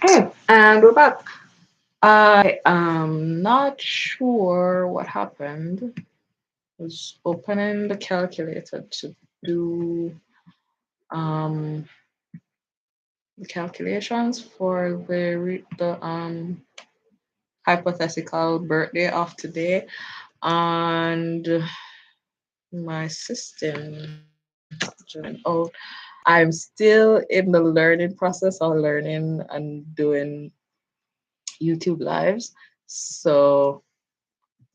Hey, and we're back. I am not sure what happened. I was opening the calculator to do um, the calculations for the hypothetical birthday of today, and my system joined out. I'm still in the learning process of learning and doing YouTube lives. So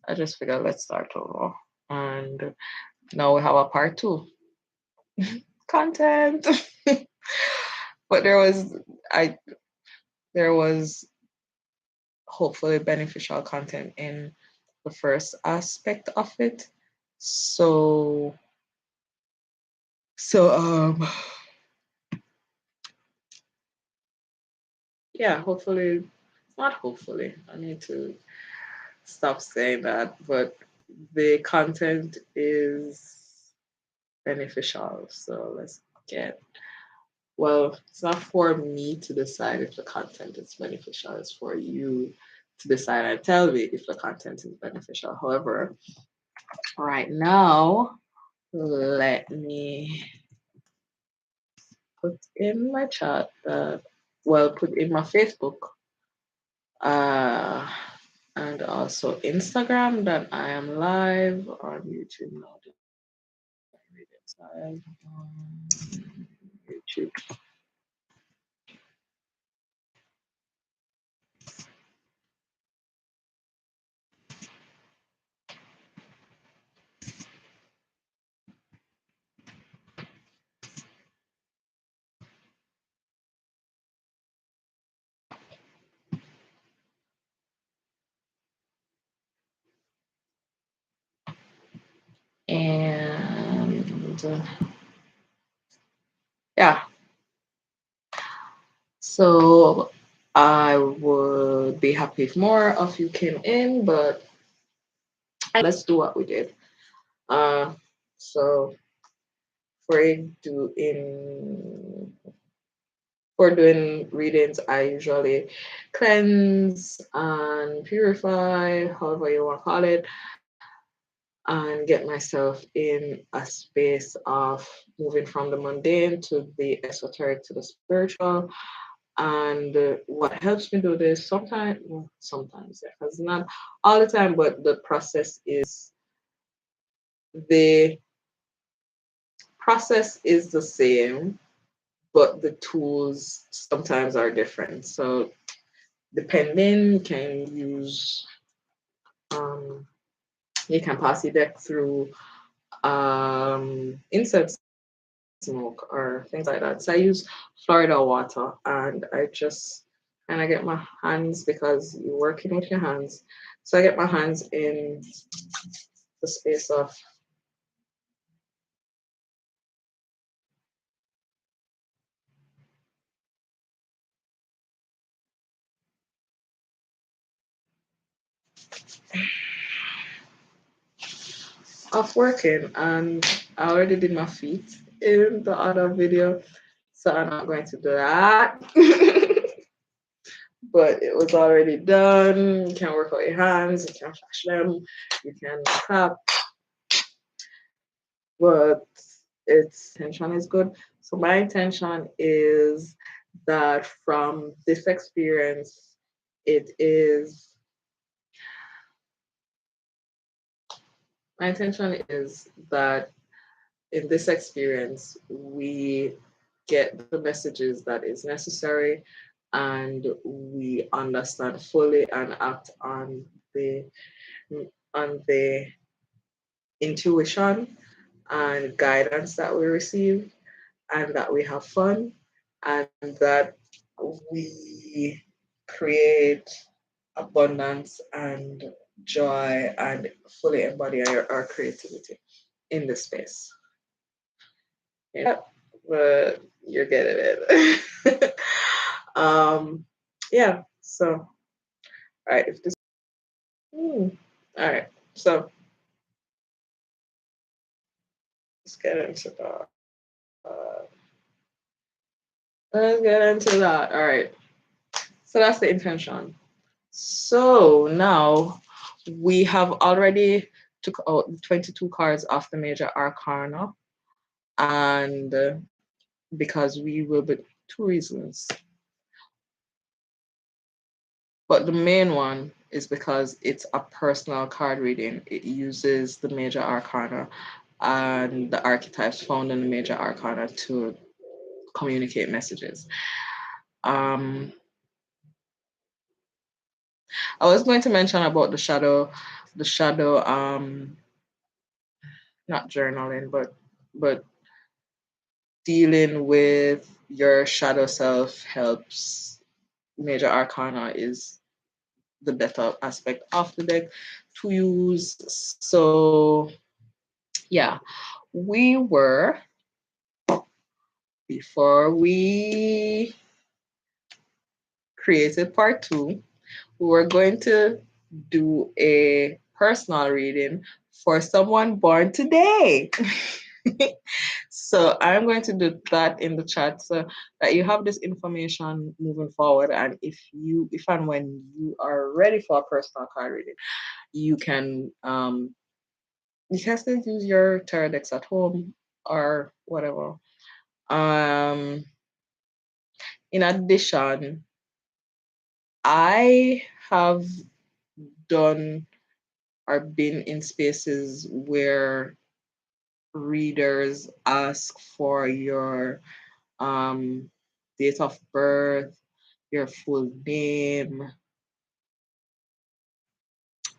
I just figured let's start over. And now we have a part two. Content. But I there was hopefully beneficial content in the first aspect of it. So so yeah, hopefully, not hopefully. I need to stop saying that, but the content is beneficial. So let's get well, it's not for me to decide if the content is beneficial. It's for you to decide and tell me if the content is beneficial. However, right now, let me put in my chat that, well, put in my Facebook uh, and also Instagram that I am live on YouTube now. Live on YouTube. And yeah, so I would be happy if more of you came in, but let's do what we did. Uh, so for doing for doing readings, I usually cleanse and purify, however you want to call it, and get myself in a space of moving from the mundane to the esoteric to the spiritual. And what helps me do this sometimes, yeah, because not all the time, but the the process is the same, but the tools sometimes are different. So depending, um, you can pass your deck through incense smoke or things like that. So I use Florida water, and I just kind of get my hands, because you're working with your hands. So I get my hands in the space of working, and I already did my feet in the other video, so I'm not going to do that. But it was already done. You can work out your hands, you can flash them, you can clap, but its intention is good. So my intention is that from this experience, it is my intention is that in this experience we get the messages that is necessary, and we understand fully and act on the intuition and guidance that we receive, and that we have fun, and that we create abundance and joy and fully embody our creativity in this space. Yeah, but you're getting it. Yeah, so, all right, if this, all right, so let's get into that. Let's get into that. All right. So that's the intention. So now we have already took out 22 cards off the major arcana, and because we will be two reasons. But the main one is because it's a personal card reading. It uses the major arcana and the archetypes found in the major arcana to communicate messages. I was going to mention about the shadow, not journaling, but dealing with your shadow self helps. Major arcana is the better aspect of the deck to use. So yeah, we were, before we created part 2, we were going to do a personal reading for someone born today. So I'm going to do that in the chat so that you have this information moving forward. And if and when you are ready for a personal card reading, you can still use your tarot decks at home or whatever. In addition, I have done or been in spaces where readers ask for your date of birth, your full name,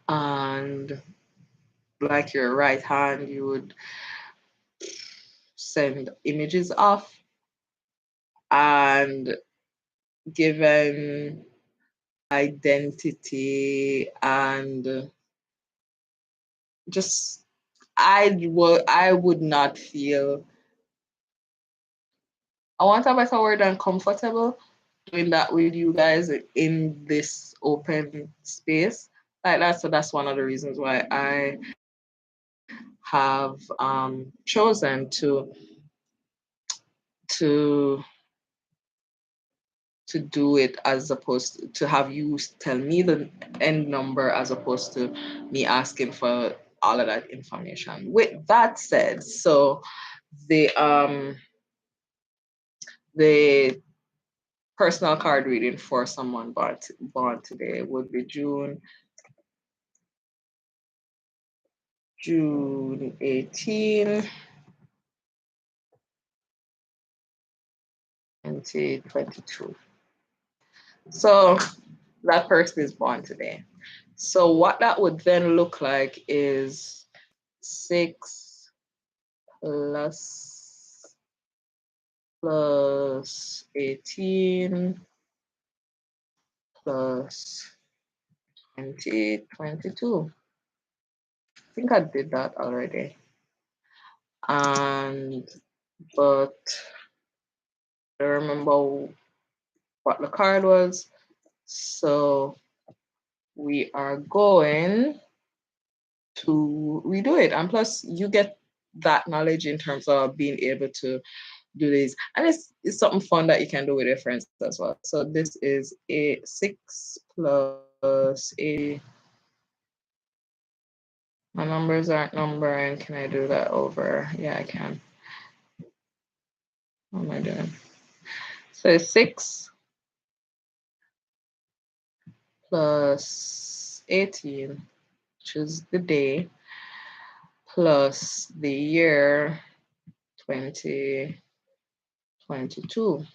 and like your right hand, you would send images off. And given identity and just I would not feel, I want a better word than comfortable doing that with you guys in this open space like that. So that's one of the reasons why I have chosen to to do it as opposed to have you tell me the end number as opposed to me asking for all of that information. With that said, so the the personal card reading for someone born today would be June 18, 2022. So that person is born today. So what that would then look like is 6 plus 18 plus 2022. I think I did that already. But I remember what the card was. So we are going to redo it. And plus you get that knowledge in terms of being able to do this. And it's something fun that you can do with your friends as well. So this is a 6 plus 80. My numbers aren't numbering. Can I do that over? Yeah, I can. What am I doing? So 6 plus 18, which is the day, plus the year 2022.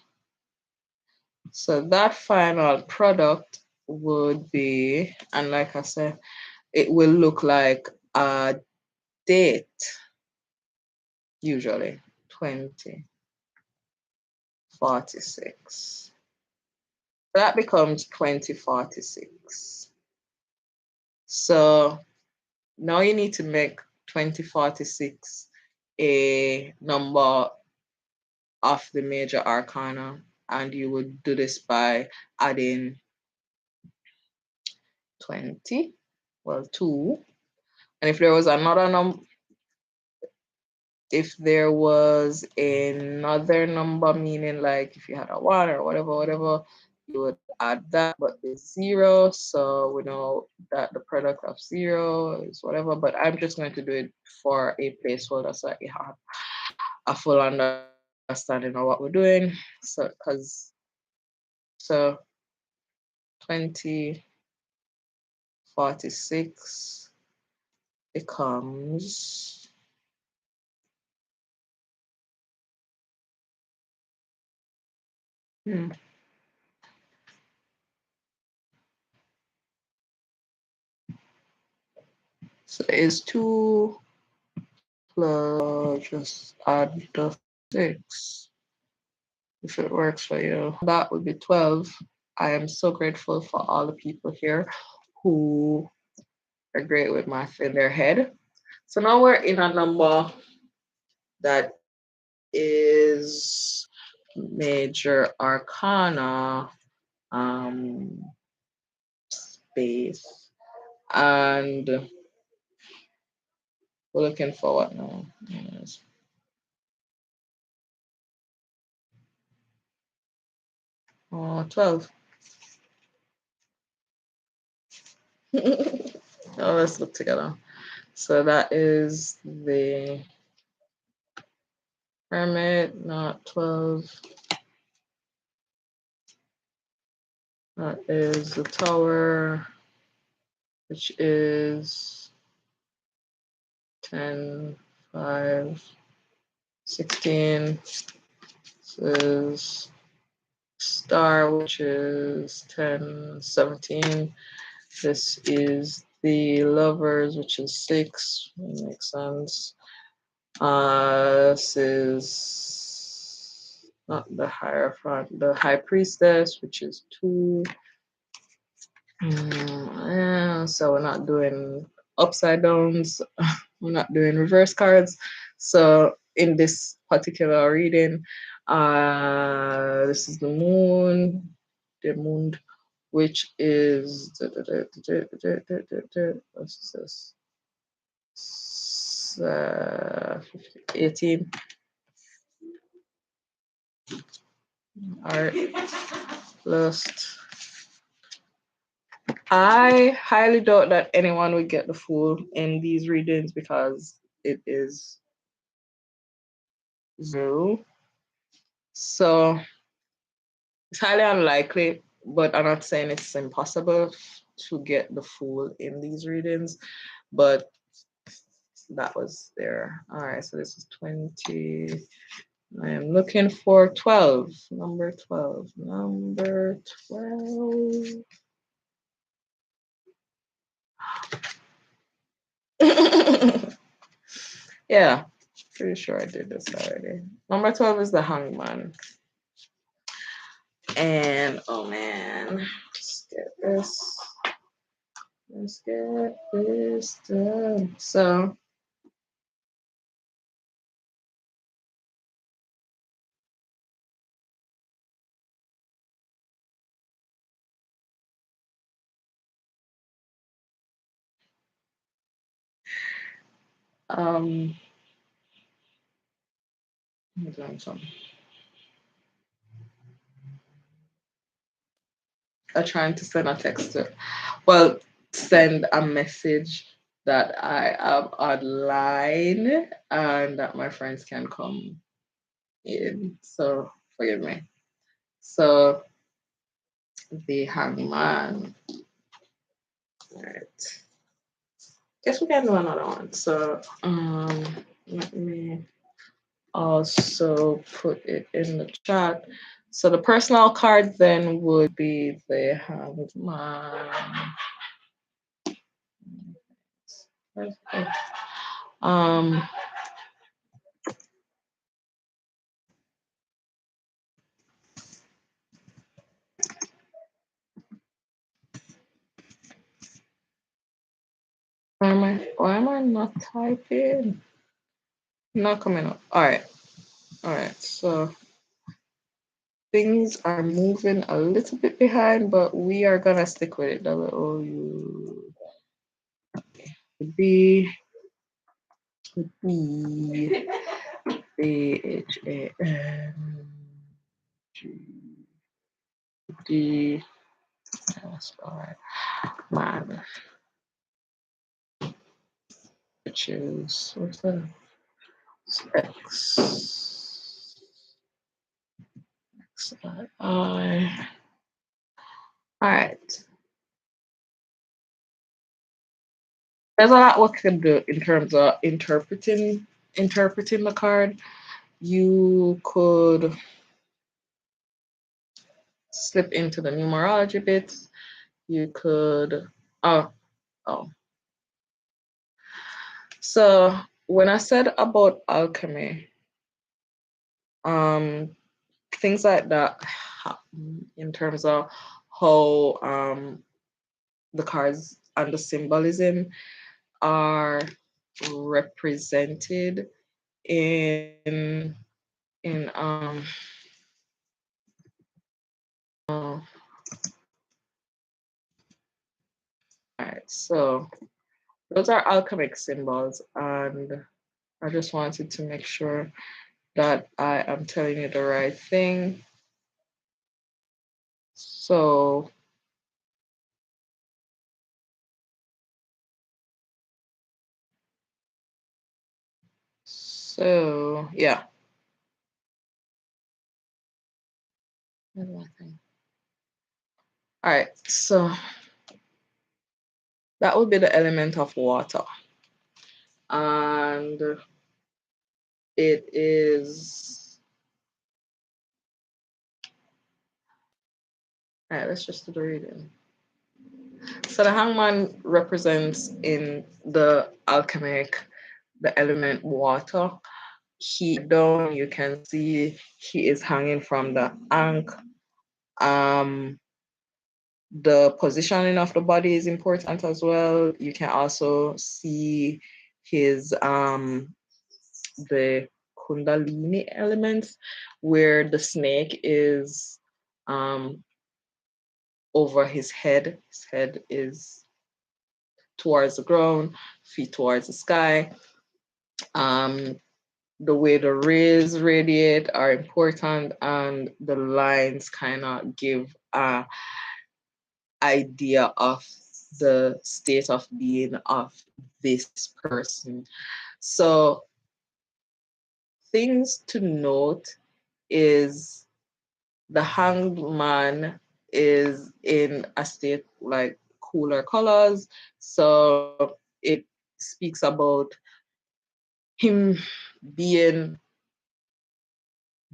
So that final product would be, and like I said, it will look like a date, usually 2046. That becomes 2046. So now you need to make 2046 a number of the major arcana, and you would do this by adding 2. And if there was another number, meaning like if you had a 1 or whatever, you would add that, but it's 0, so we know that the product of 0 is whatever, but I'm just going to do it for a placeholder so that you have a full understanding of what we're doing. So, so 2046 becomes so is 2 plus just add the 6 if it works for you. That would be 12. I am so grateful for all the people here who are great with math in their head. So now we're in a number that is major arcana space, and we're looking for what now? Yes. 12. Oh, let's look together. So that is the pyramid, not 12. That is the tower, which is 10, 5, 16. This is star, which is 10, 17. This is the lovers, which is 6. That makes sense. This is not the Hierophant, the High Priestess, which is 2. So we're not doing upside downs. We're not doing reverse cards. So in this particular reading, this is the moon, which is what's this? 18. Art lust. I highly doubt that anyone would get the Fool in these readings because it is 0. So it's highly unlikely, but I'm not saying it's impossible to get the Fool in these readings, but that was there. All right, so this is 20. I am looking for 12. Number 12. Number 12. Yeah, pretty sure I did this already. Number 12 is the Hangman. And oh man, let's get this. Let's get this done. So I'm doing some. I'm trying to send a text to, well, send a message that I am online and that my friends can come in. So forgive me. So the Hangman. All right. Guess we can do another one. So let me also put it in the chat. So the personal card then would be the Hangman. Um, why am I not typing? Not coming up. All right. So things are moving a little bit behind, but we are gonna stick with it. W B B H A N G D That's all right. Man, which is what's that? It's X I. All right. There's a lot we can do in terms of interpreting the card. You could slip into the numerology bits. You could oh oh. So when I said about alchemy, um, things like that, in terms of how the cards and the symbolism are represented in in uh, Alright, so those are alchemic symbols, and I just wanted to make sure that I am telling you the right thing. So yeah. Where's my thing? All right, so that would be the element of water, and it is. All right, let's just do the reading. So the hangman represents in the alchemic the element water. He down, you can see he is hanging from the ankh. Um, the positioning of the body is important as well. You can also see his the kundalini elements, where the snake is um over his head. His head is towards the ground, feet towards the sky. Um, the way the rays radiate are important, and the lines kind of give a idea of the state of being of this person. So things to note is the hanged man is in a state like cooler colors. So it speaks about him being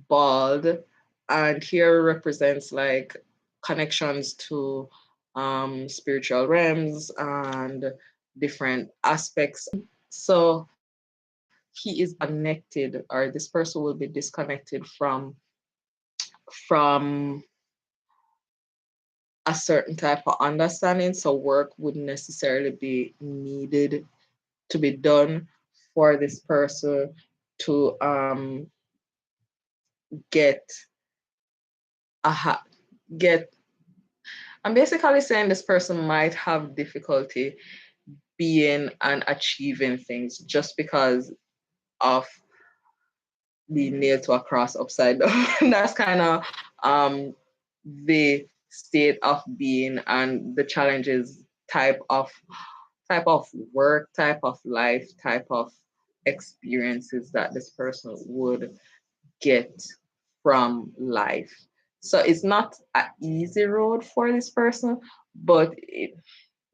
bald, and here represents like connections to spiritual realms and different aspects. So he is connected, or this person will be disconnected from a certain type of understanding. So work wouldn't necessarily be needed to be done for this person to get get. I'm basically saying this person might have difficulty being and achieving things just because of being nailed to a cross upside down. That's kind of the state of being and the challenges, type of work, type of life, type of experiences that this person would get from life. So it's not an easy road for this person, but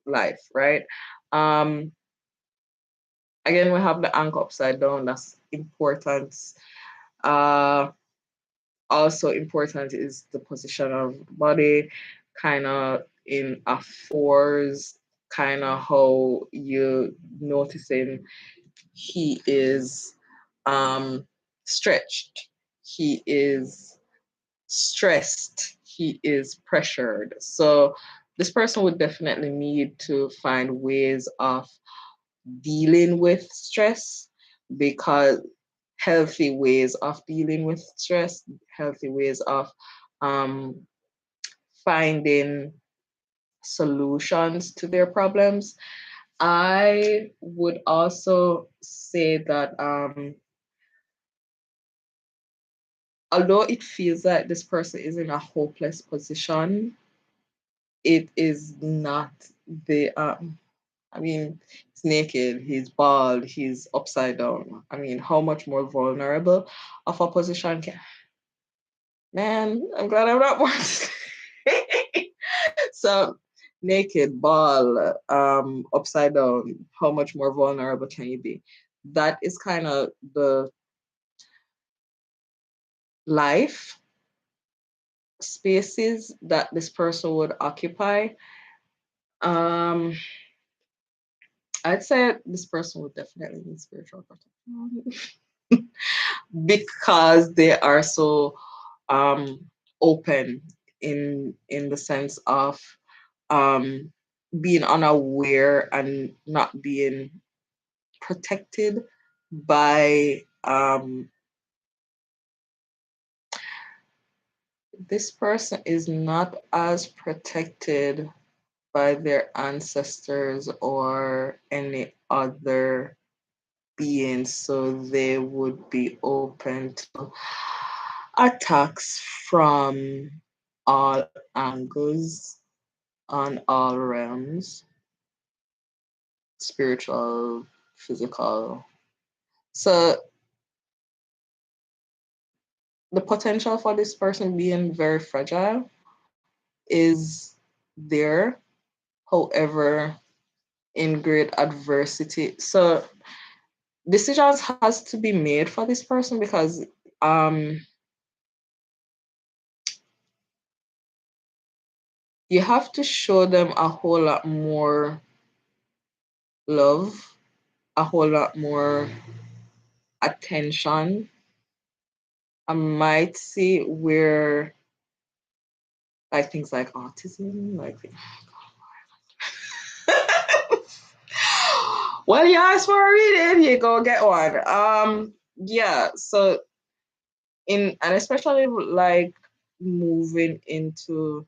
life, right? Um, Again, we have the anchor upside down. That's important. Uh, Also important is the position of body, kind of in a fours, kind of how you noticing he is stretched, he is stressed, he is pressured. So this person would definitely need to find ways of dealing with stress, because healthy ways of dealing with stress, healthy ways of um, finding solutions to their problems. I would also say that although it feels like this person is in a hopeless position, it is not the I mean, he's naked, he's bald, he's upside down. I mean, how much more vulnerable of a position can man, I'm glad I'm not more. So naked, bald, upside down, how much more vulnerable can you be? That is kind of the life spaces that this person would occupy. Um, I'd say this person would definitely need spiritual protection because they are so um, open in the sense of um, being unaware and not being protected by this person is not as protected by their ancestors or any other beings, so they would be open to attacks from all angles on all realms, spiritual, physical. So the potential for this person being very fragile is there. However, in great adversity. So decisions has to be made for this person because you have to show them a whole lot more love, a whole lot more attention. I might see where like things like autism, like well, you ask for a reading, you go get one. Yeah, so in and especially like moving into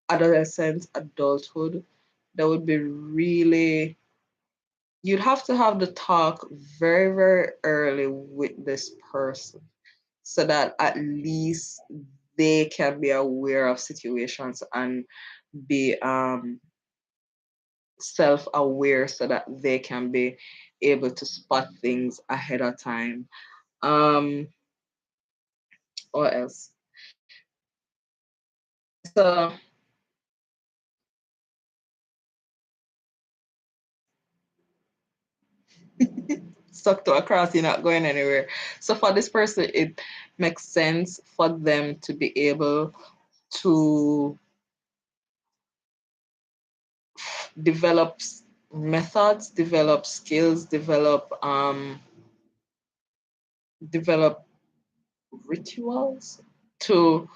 adolescence, adulthood, that would be really you'd have to have the talk very, very early with this person so that at least they can be aware of situations and be self-aware so that they can be able to spot things ahead of time. Um, what else? So stuck to a cross, you're not going anywhere. So for this person, it makes sense for them to be able to develop methods, develop skills, develop rituals to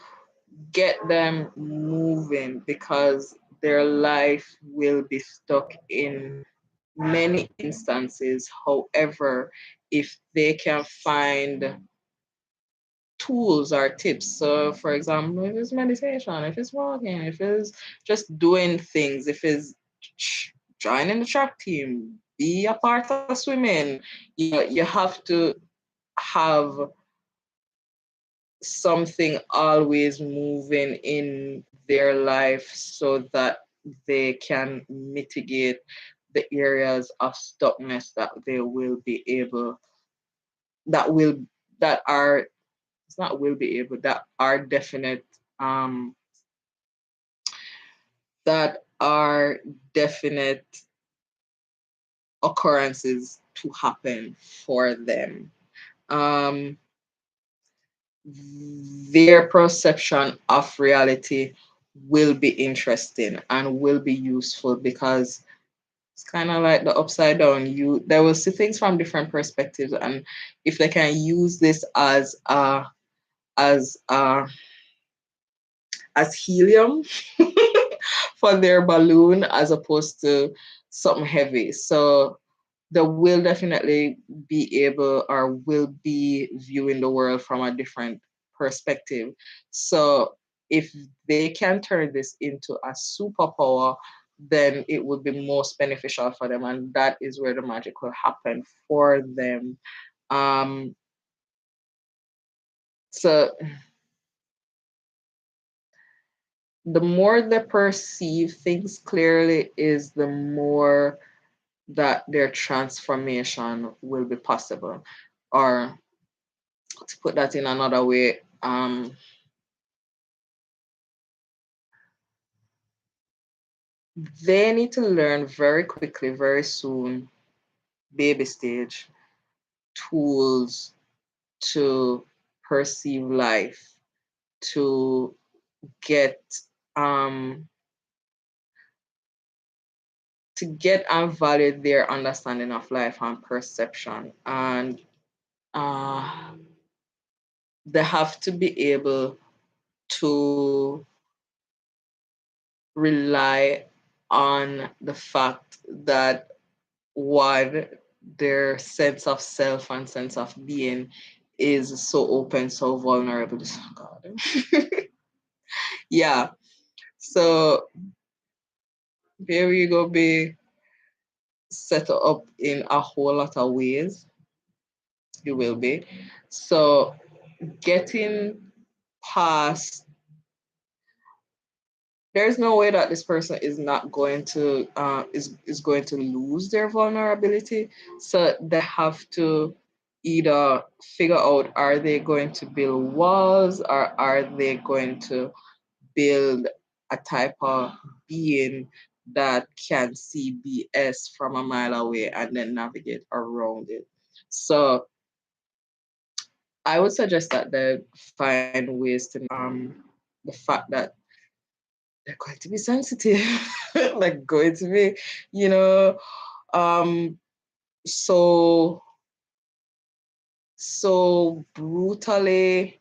get them moving because their life will be stuck in many instances. However, if they can find tools or tips, so for example, if it's meditation, if it's walking, if it's just doing things, if it's joining the track team, be a part of swimming, you have to have something always moving in their life so that they can mitigate the areas of stuckness that they will be able that will that are it's not will be able that are definite um that are definite occurrences to happen for them. Um, their perception of reality will be interesting and will be useful because it's kind of like the upside down. They will see things from different perspectives, and if they can use this as as helium for their balloon as opposed to something heavy. So they will definitely be able or will be viewing the world from a different perspective. So if they can turn this into a superpower, then it would be most beneficial for them. And that is where the magic will happen for them. Um, so the more they perceive things clearly is the more that their transformation will be possible. Or to put that in another way, they need to learn very quickly, very soon, baby stage, tools to perceive life, to get um and validate their understanding of life and perception. And uh, they have to be able to rely on the fact that one, their sense of self and sense of being is so open, so vulnerable. God. Yeah. So there you go, be set up in a whole lot of ways. You will be. So getting past, there's no way that this person is not going to is going to lose their vulnerability. So they have to either figure out, are they going to build walls, or are they going to build a type of being that can see BS from a mile away and then navigate around it. So I would suggest that they find ways to the fact that they're going to be sensitive, like going to be, you know, um, so brutally,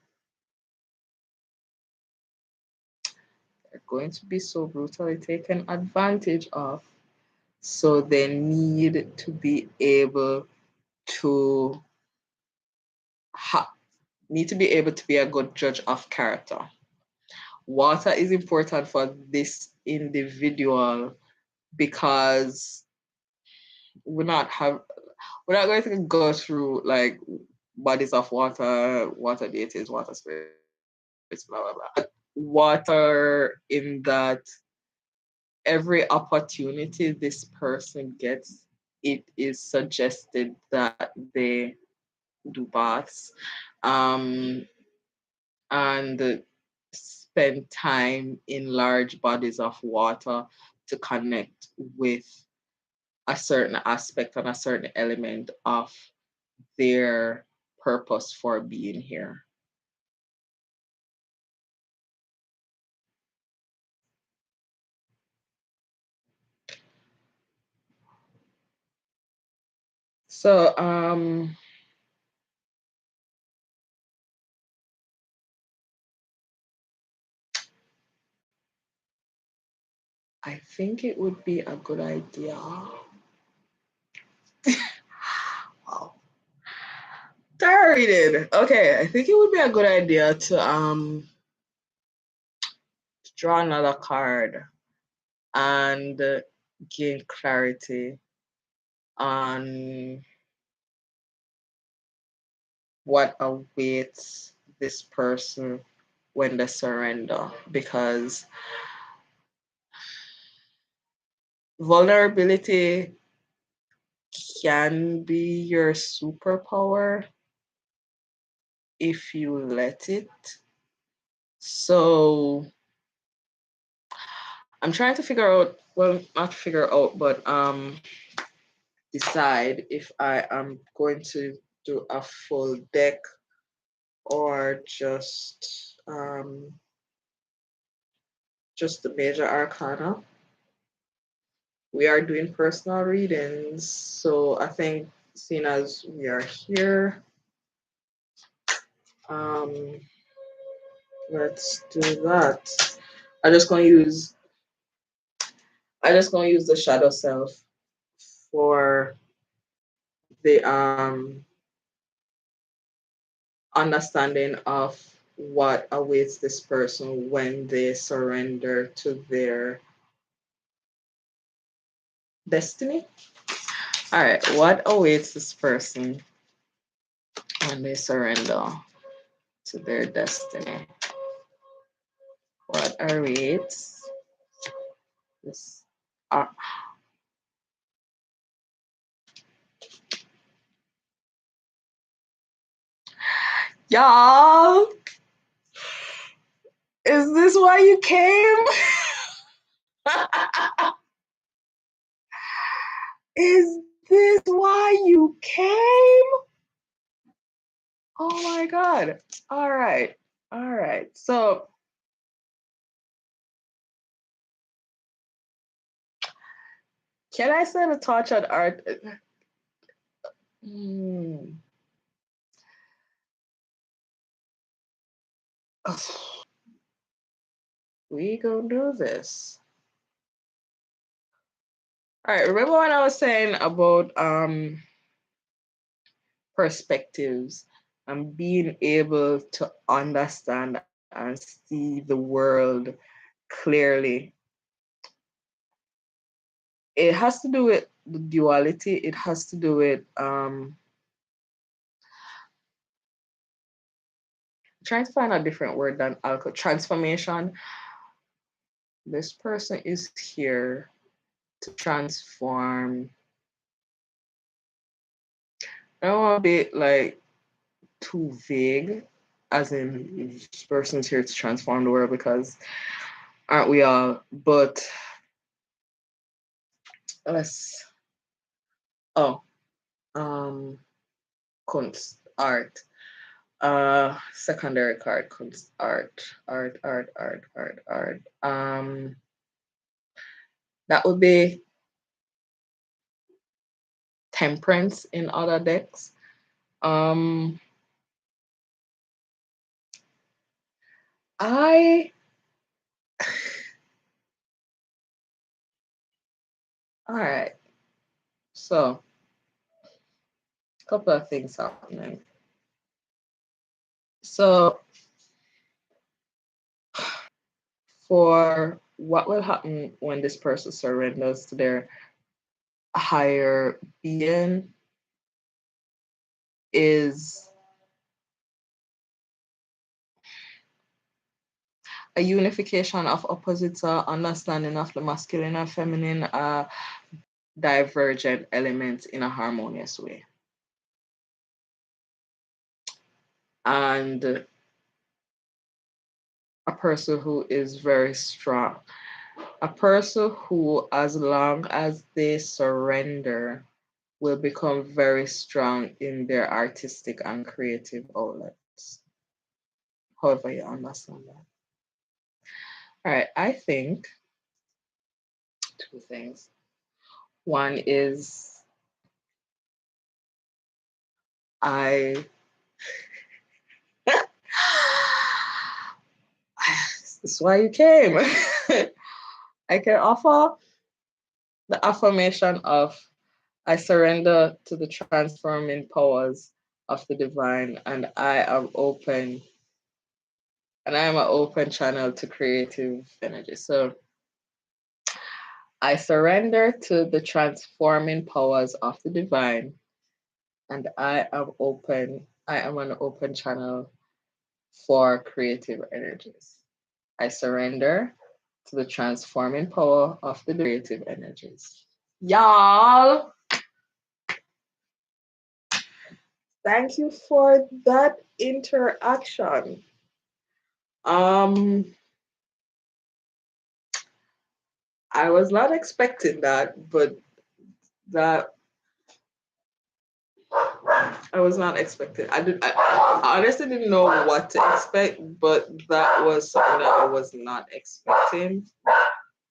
they're going to be so brutally taken advantage of. So they need to be able to need to be able to be a good judge of character. Water is important for this individual because we're not have we're not going to go through like bodies of water, water deities, water spirits, blah blah blah. Water in that every opportunity this person gets, it is suggested that they do baths, um, and spend time in large bodies of water to connect with a certain aspect and a certain element of their purpose for being here. So I think it would be a good idea. Wow. Targeted. Okay, I think it would be a good idea to draw another card and gain clarity on what awaits this person when they surrender, because vulnerability can be your superpower if you let it. So I'm trying to figure out, well, not figure out, but decide if I am going to do a full deck or just the major arcana. We are doing personal readings, so I think seeing as we are here, um, let's do that. I just gonna use the shadow self for the understanding of what awaits this person when they surrender to their destiny. All right, what awaits this person when they surrender to their destiny? What are rates? This y'all, is this why you came? Is this why you came? Oh my God. All right. All right. So can I say the touch on art? We gonna do this. All right. Remember when I was saying about perspectives and being able to understand and see the world clearly? It has to do with the duality. It has to do with trying to find a different word than alcohol. Transformation. This person is here to transform. I don't want to be like too vague, as in this person's here to transform the world, because aren't we all? But let's Kunst, art. Secondary card, Kunst, art. That would be Temperance in other decks. I all right. So a couple of things happening. So for what will happen when this person surrenders to their higher being is a unification of opposites, understanding of the masculine and feminine, divergent elements in a harmonious way. And a person who is very strong, a person who, as long as they surrender, will become very strong in their artistic and creative outlets. However, you understand that. All right, I think two things. One is I this is why you came. I can offer the affirmation of I surrender to the transforming powers of the divine, and I am open, and I am an open channel to creative energy. So I surrender to the transforming powers of the divine, and I am open. I am an open channel for creative energies. I surrender to the transforming power of the creative energies. Y'all, thank you for that interaction. I was not expecting that, but that I was not expecting. I honestly didn't know what to expect, but that was something that I was not expecting.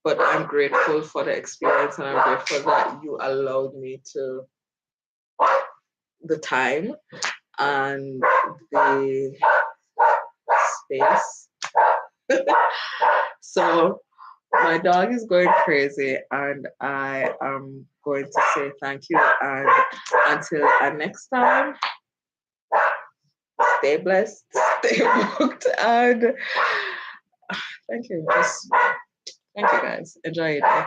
But I'm grateful for the experience, and I'm grateful that you allowed me to the time and the space. So my dog is going crazy, and I am going to say thank you. And until next time, stay blessed, stay booked, and thank you. Just thank you guys. Enjoy your day.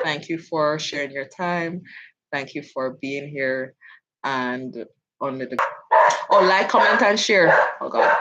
Thank you for sharing your time. Thank you for being here. And like, comment, and share. Oh God.